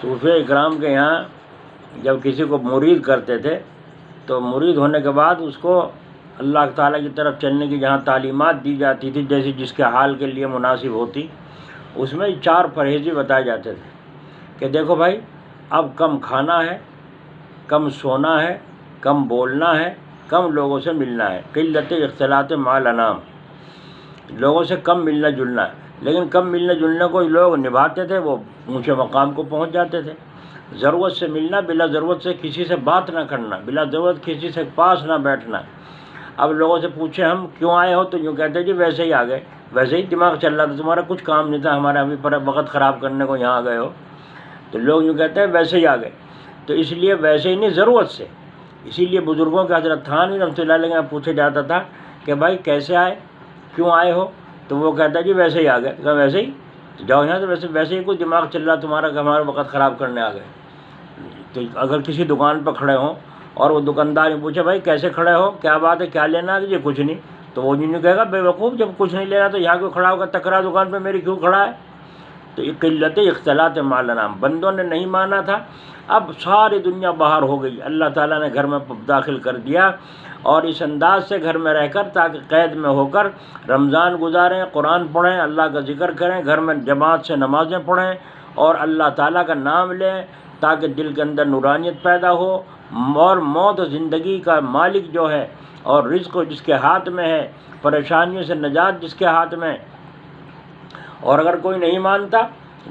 صوفیہ اکرام کے یہاں جب کسی کو مرید کرتے تھے تو مرید ہونے کے بعد اس کو اللہ تعالیٰ کی طرف چلنے کی جہاں تعلیمات دی جاتی تھی، جیسے جس کے حال کے لیے مناسب ہوتی، اس میں 4 پرہیزی بتائے جاتے تھے کہ دیکھو بھائی، اب کم کھانا ہے، کم سونا ہے، کم بولنا ہے، کم لوگوں سے ملنا ہے، قلت اختلاط مع الانام، لوگوں سے کم ملنا جلنا ہے۔ لیکن کم ملنے جلنے کو لوگ نبھاتے تھے، وہ اونچے مقام کو پہنچ جاتے تھے۔ ضرورت سے ملنا، بلا ضرورت سے کسی سے بات نہ کرنا، بلا ضرورت کسی سے پاس نہ بیٹھنا۔ اب لوگوں سے پوچھیں ہم کیوں آئے ہو، تو یوں کہتے ہیں جی ویسے ہی آ گئے، ویسے ہی دماغ چل رہا تھا، تمہارا کچھ کام نہیں تھا، ہمارا ابھی پر وقت خراب کرنے کو یہاں آ گئے ہو۔ تو لوگ یوں کہتے ہیں ویسے ہی آ گئے، تو اس لیے ویسے ہی نہیں، ضرورت سے۔ اسی لیے بزرگوں کے حضرت تھانوی رحمۃ اللہ علیہ پوچھا جاتا تھا کہ بھائی کیسے آئے، کیوں آئے ہو، تو وہ کہتا ہے جی ویسے ہی آ گئے۔ کہا ویسے ہی جاؤ یہاں، تو ویسے ہی کوئی دماغ چل رہا تمہارا کہ ہمارا وقت خراب کرنے آ گئے۔ تو اگر کسی دکان پہ کھڑے ہوں اور وہ دکاندار پوچھے بھائی کیسے کھڑے ہو، کیا بات ہے، کیا لینا ہے، یہ کچھ نہیں، تو وہ نہیں کہے گا بے وقوف، جب کچھ نہیں لینا تو یہاں کیوں کھڑا ہوگا، تکرا دکان پہ میری کیوں کھڑا ہے۔ تو یہ قلت اختلاط مع الانام، بندوں نے نہیں مانا تھا، اب ساری دنیا باہر ہو گئی، اللہ تعالیٰ نے گھر میں داخل کر دیا، اور اس انداز سے گھر میں رہ کر تاکہ قید میں ہو کر رمضان گزاریں، قرآن پڑھیں، اللہ کا ذکر کریں، گھر میں جماعت سے نمازیں پڑھیں اور اللہ تعالیٰ کا نام لیں، تاکہ دل کے اندر نورانیت پیدا ہو، اور موت و زندگی کا مالک جو ہے اور رزق جس کے ہاتھ میں ہے، پریشانیوں سے نجات جس کے ہاتھ میں۔ اور اگر کوئی نہیں مانتا،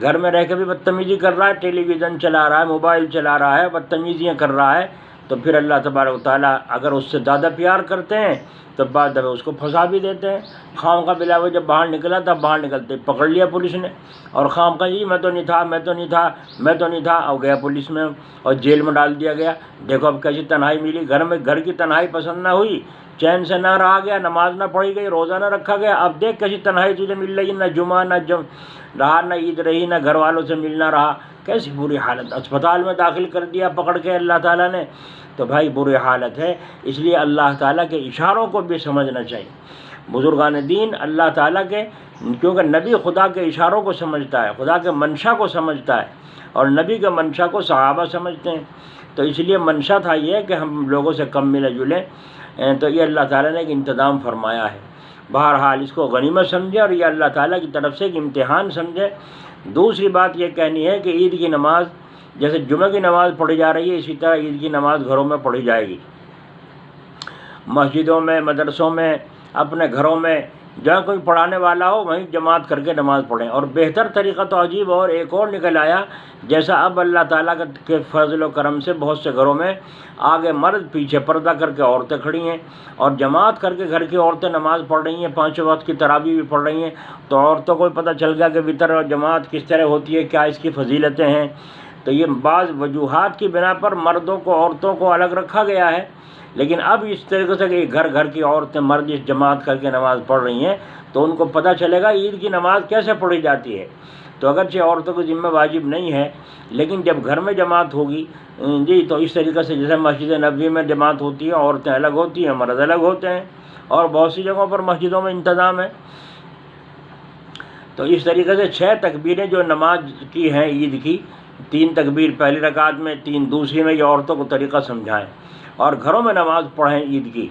گھر میں رہ کے بھی بدتمیزی کر رہا ہے، ٹیلی ویژن چلا رہا ہے، موبائل چلا رہا ہے، بدتمیزیاں کر رہا ہے، تو پھر اللہ تبارک و تعالیٰ اگر اس سے زیادہ پیار کرتے ہیں تو بعد میں اس کو پھنسا بھی دیتے ہیں۔ خام کا بلا وہ جب باہر نکلا تھا، باہر نکلتے پکڑ لیا پولیس نے، اور خام کا جی میں تو نہیں تھا، میں تو نہیں تھا، میں تو نہیں تھا، اور گیا پولیس میں اور جیل میں ڈال دیا گیا۔ دیکھو اب کیسی تنہائی ملی، گھر کی تنہائی پسند نہ ہوئی، چین سے نہ رہا گیا، نماز نہ پڑھی گئی، روزہ نہ رکھا گیا، اب دیکھ کیسی تنہائی تجھے مل رہی، نہ جمعہ نہ رہا، نہ عید رہی، نہ گھر والوں سے ملنا رہا، کیسی بری حالت، اسپتال میں داخل کر دیا پکڑ کے اللہ تعالیٰ نے۔ تو بھائی بری حالت ہے، اس لیے اللہ تعالیٰ کے اشاروں کو بھی سمجھنا چاہیے۔ بزرگان دین اللہ تعالیٰ کے، کیونکہ نبی خدا کے اشاروں کو سمجھتا ہے، خدا کے منشا کو سمجھتا ہے، اور نبی کے منشا کو صحابہ سمجھتے ہیں، تو اس لیے منشا تھا یہ کہ ہم لوگوں سے کم ملے جلیں، تو یہ اللہ تعالیٰ نے ایک انتظام فرمایا ہے۔ بہرحال اس کو غنیمت سمجھے اور یہ اللہ تعالیٰ کی طرف سے ایک امتحان سمجھے۔ دوسری بات یہ کہنی ہے کہ عید کی نماز جیسے جمعہ کی نماز پڑھی جا رہی ہے، اسی طرح عید کی نماز گھروں میں پڑھی جائے گی، مسجدوں میں، مدرسوں میں، اپنے گھروں میں، جہاں کوئی پڑھانے والا ہو وہیں جماعت کر کے نماز پڑھیں۔ اور بہتر طریقہ تو عجیب اور ایک اور نکل آیا، جیسا اب اللہ تعالیٰ کے فضل و کرم سے بہت سے گھروں میں آگے مرد پیچھے پردہ کر کے عورتیں کھڑی ہیں، اور جماعت کر کے گھر کی عورتیں نماز پڑھ رہی ہیں، 5 وقت کی تراویح بھی پڑھ رہی ہیں، تو عورتوں کو بھی پتہ چل گیا کہ وطر اور جماعت کس طرح ہوتی ہے، کیا اس کی فضیلتیں ہیں۔ تو یہ بعض وجوہات کی بنا پر مردوں کو عورتوں کو الگ رکھا گیا ہے، لیکن اب اس طریقے سے کہ گھر گھر کی عورتیں مرد اس جماعت کر کے نماز پڑھ رہی ہیں، تو ان کو پتہ چلے گا عید کی نماز کیسے پڑھی جاتی ہے۔ تو اگرچہ عورتوں کو ذمہ واجب نہیں ہے، لیکن جب گھر میں جماعت ہوگی جی، تو اس طریقے سے جیسے مسجد نبوی میں جماعت ہوتی ہے، عورتیں الگ ہوتی ہیں، مرد الگ ہوتے ہیں، اور بہت سی جگہوں پر مسجدوں میں انتظام ہے۔ تو اس طریقے سے 6 تکبیریں جو نماز کی ہیں عید کی، 3 تکبیر پہلی رکعت میں، 3 دوسری میں، یہ عورتوں کو طریقہ سمجھائیں، اور گھروں میں نماز پڑھیں عید کی،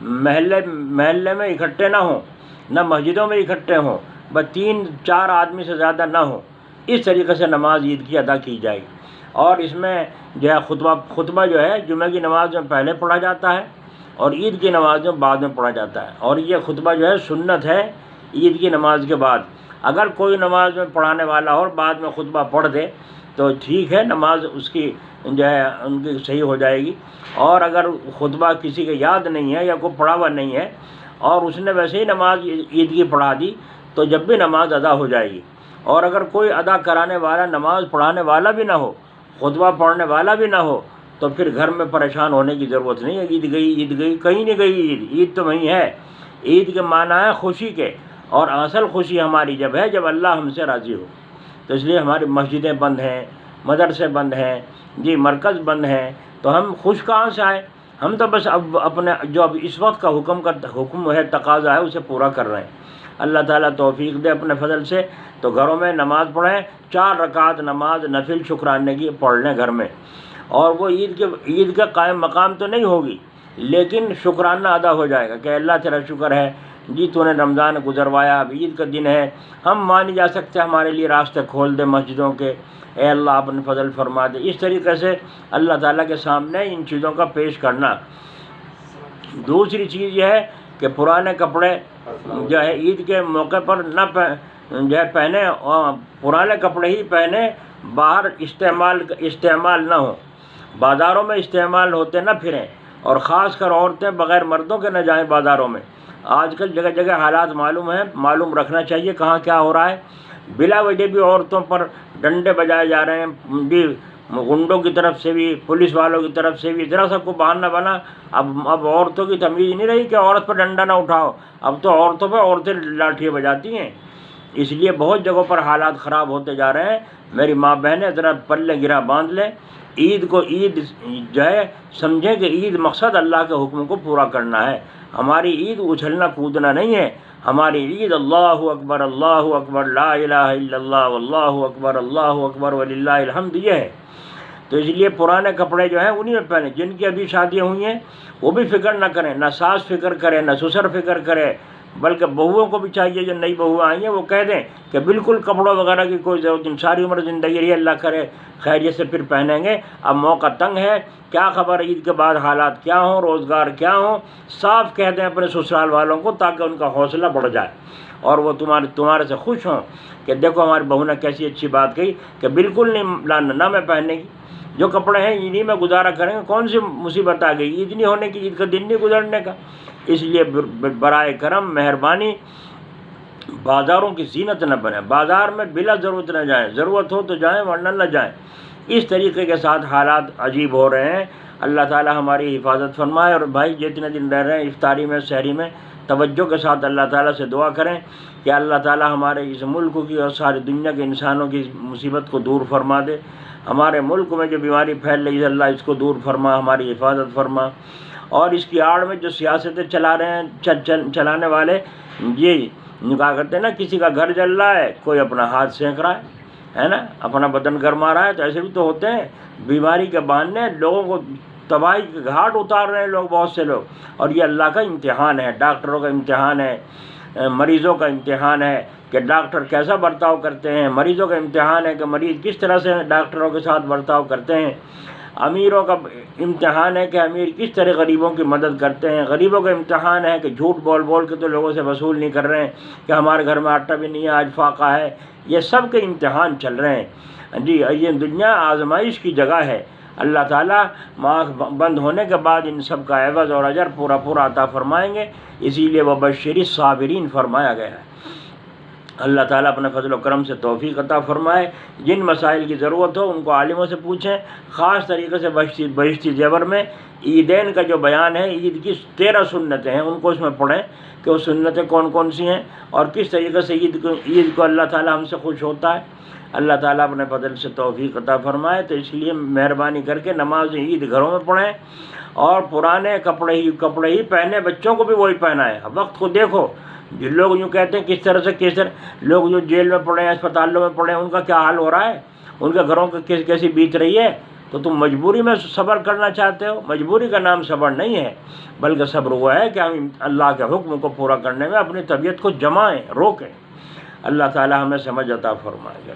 محلے میں اکٹھے نہ ہوں، نہ مسجدوں میں اکٹھے ہوں، بس 3-4 آدمی سے زیادہ نہ ہوں، اس طریقے سے نماز عید کی ادا کی جائے گی۔ اور اس میں جو ہے خطبہ جو ہے جمعہ کی نماز میں پہلے پڑھا جاتا ہے اور عید کی نماز میں بعد میں پڑھا جاتا ہے، اور یہ خطبہ جو ہے سنت ہے عید کی نماز کے بعد۔ اگر کوئی نماز میں پڑھانے والا اور بعد میں خطبہ پڑھ دے تو ٹھیک ہے، نماز اس کی جو ہے ان کی صحیح ہو جائے گی۔ اور اگر خطبہ کسی کے یاد نہیں ہے یا کوئی پڑھا ہوا نہیں ہے اور اس نے ویسے ہی نماز عید کی پڑھا دی تو جب بھی نماز ادا ہو جائے گی۔ اور اگر کوئی ادا کرانے والا، نماز پڑھانے والا بھی نہ ہو، خطبہ پڑھنے والا بھی نہ ہو، تو پھر گھر میں پریشان ہونے کی ضرورت نہیں ہے۔ عید گئی، کہیں نہیں گئی عید تو وہیں ہے۔ عید کے معنی ہے خوشی کے، اور اصل خوشی ہماری جب ہے جب اللہ ہم سے راضی ہو۔ تو اس لیے ہماری مسجدیں بند ہیں، مدرسے بند ہیں جی، مرکز بند ہیں، تو ہم خوش کہاں سے آئیں؟ ہم تو بس اب اپنے جو اب اس وقت کا حکم ہے، تقاضا ہے، اسے پورا کر رہے ہیں۔ اللہ تعالیٰ توفیق دے اپنے فضل سے، تو گھروں میں نماز پڑھیں، 4 رکعت نماز نفل شکرانے کی پڑھ لیں گھر میں، اور وہ عید کا قائم مقام تو نہیں ہوگی، لیکن شکرانہ ادا ہو جائے گا کہ اللہ تیرا شکر ہے جی تو نے رمضان گزروایا، اب عید کا دن ہے، ہم مان جا سکتے ہیں، ہمارے لیے راستے کھول دے مسجدوں کے، اے اللہ اپنے فضل فرما دے۔ اس طریقے سے اللہ تعالیٰ کے سامنے ان چیزوں کا پیش کرنا۔ دوسری چیز یہ ہے کہ پرانے کپڑے جو ہے عید کے موقع پر نہ جو ہے پہنے، اور پرانے کپڑے ہی پہنے، باہر استعمال نہ ہوں، بازاروں میں استعمال ہوتے نہ پھریں، اور خاص کر عورتیں بغیر مردوں کے نہ جائیں بازاروں میں۔ آج کل جگہ جگہ حالات معلوم رکھنا چاہیے کہاں کیا ہو رہا ہے۔ بلا وجہ بھی عورتوں پر ڈنڈے بجائے جا رہے ہیں، بھی گنڈوں کی طرف سے بھی، پولیس والوں کی طرف سے بھی، ذرا سب کو بہانہ بنا۔ اب عورتوں کی تمیز نہیں رہی کہ عورت پر ڈنڈا نہ اٹھاؤ، اب تو عورتوں پہ عورتیں لاٹھیاں بجاتی ہیں۔ اس لیے بہت جگہوں پر حالات خراب ہوتے جا رہے ہیں۔ میری ماں بہنیں ذرا پلے گرا باندھ لیں، عید کو عید جو ہے سمجھیں کہ عید مقصد اللہ کے حکم کو پورا کرنا ہے۔ ہماری عید اچھلنا کودنا نہیں ہے، ہماری عید اللہ اکبر لا الہ الا اللہ واللہ اکبر وللہ الحمد یہ ہے۔ تو اس لیے پرانے کپڑے جو ہیں انہی میں پہنیں۔ جن کی ابھی شادیاں ہوئی ہیں وہ بھی فکر نہ کریں، نہ ساس فکر کرے، نہ سسر فکر کرے، بلکہ بہوؤں کو بھی چاہیے جو نئی بہویں آئی ہیں وہ کہہ دیں کہ بالکل کپڑوں وغیرہ کی کوئی ضرورت نہیں، ساری عمر زندگی رہی، اللہ کرے خیریت سے پھر پہنیں گے، اب موقع تنگ ہے، کیا خبر عید کے بعد حالات کیا ہوں، روزگار کیا ہوں، صاف کہہ دیں اپنے سسرال والوں کو تاکہ ان کا حوصلہ بڑھ جائے اور وہ تمہارے سے خوش ہوں کہ دیکھو ہماری بہو نے کیسی اچھی بات کہی کہ بالکل نہیں نہ میں پہننے کی، جو کپڑے ہیں انہی میں گزارا کریں گے، کون سی مصیبت آ گئی، عید نہیں ہونے کی، عید کا دن نہیں گزرنے کا۔ اس لیے برائے کرم مہربانی بازاروں کی زینت نہ بنے، بازار میں بلا ضرورت نہ جائیں، ضرورت ہو تو جائیں ورنہ نہ جائیں۔ اس طریقے کے ساتھ حالات عجیب ہو رہے ہیں۔ اللہ تعالی ہماری حفاظت فرمائے، اور بھائی جتنے دن رہ رہے ہیں افطاری میں سحری میں توجہ کے ساتھ اللہ تعالیٰ سے دعا کریں کہ اللہ تعالیٰ ہمارے اس ملک کی اور ساری دنیا کے انسانوں کی مصیبت کو دور فرما دے۔ ہمارے ملک میں جو بیماری پھیل رہی ہے اللہ اس کو دور فرما، ہماری حفاظت فرما، اور اس کی آڑ میں جو سیاستیں چلا رہے ہیں چلانے والے، یہ کہا کرتے ہیں نا کسی کا گھر جل رہا ہے کوئی اپنا ہاتھ سینک رہا ہے نا، اپنا بدن گرما رہا ہے، تو ایسے بھی تو ہوتے ہیں، بیماری کے بہانے لوگوں کو تباہی کے گھاٹ اتار رہے ہیں لوگ، بہت سے لوگ، اور یہ اللہ کا امتحان ہے، ڈاکٹروں کا امتحان ہے، مریضوں کا امتحان ہے کہ ڈاکٹر کیسا برتاؤ کرتے ہیں، مریضوں کا امتحان ہے کہ مریض کس طرح سے ڈاکٹروں کے ساتھ برتاؤ کرتے ہیں، امیروں کا امتحان ہے کہ امیر کس طرح غریبوں کی مدد کرتے ہیں، غریبوں کا امتحان ہے کہ جھوٹ بول کے تو لوگوں سے وصول نہیں کر رہے ہیں کہ ہمارے گھر میں آٹا بھی نہیں ہے آج فاقہ ہے۔ یہ سب کے امتحان چل رہے ہیں جی، یہ دنیا آزمائش کی جگہ ہے۔ اللہ تعالیٰ آنکھ بند ہونے کے بعد ان سب کا عوض اور اجر پورا عطا فرمائیں گے، اسی لیے وبشر الصابرین فرمایا گیا ہے۔ اللہ تعالیٰ اپنے فضل و کرم سے توفیق عطا فرمائے۔ جن مسائل کی ضرورت ہو ان کو عالموں سے پوچھیں، خاص طریقے سے بہشتی زیور میں عیدین کا جو بیان ہے، عید کی 13 سنتیں ہیں، ان کو اس میں پڑھیں کہ وہ سنتیں کون کون سی ہیں اور کس طریقے سے عید کو اللہ تعالیٰ ہم سے خوش ہوتا ہے۔ اللہ تعالیٰ اپنے فضل سے توفیق عطا فرمائے، تو اس لیے مہربانی کر کے نماز عید گھروں میں پڑھیں، اور پرانے کپڑے ہی پہنے، بچوں کو بھی وہی پہنائیں۔ وقت کو دیکھو، جو لوگ یوں کہتے ہیں کس طرح لوگ جو جیل میں پڑے ہیں، اسپتالوں میں پڑے ہیں، ان کا کیا حال ہو رہا ہے، ان کے گھروں کو کیسی بیت رہی ہے، تو تم مجبوری میں صبر کرنا چاہتے ہو۔ مجبوری کا نام صبر نہیں ہے، بلکہ صبر وہ ہے کہ ہم اللہ کے حکم کو پورا کرنے میں اپنی طبیعت کو جمائیں، روکیں۔ اللہ تعالی ہمیں سمجھ عطا فرمائے گا۔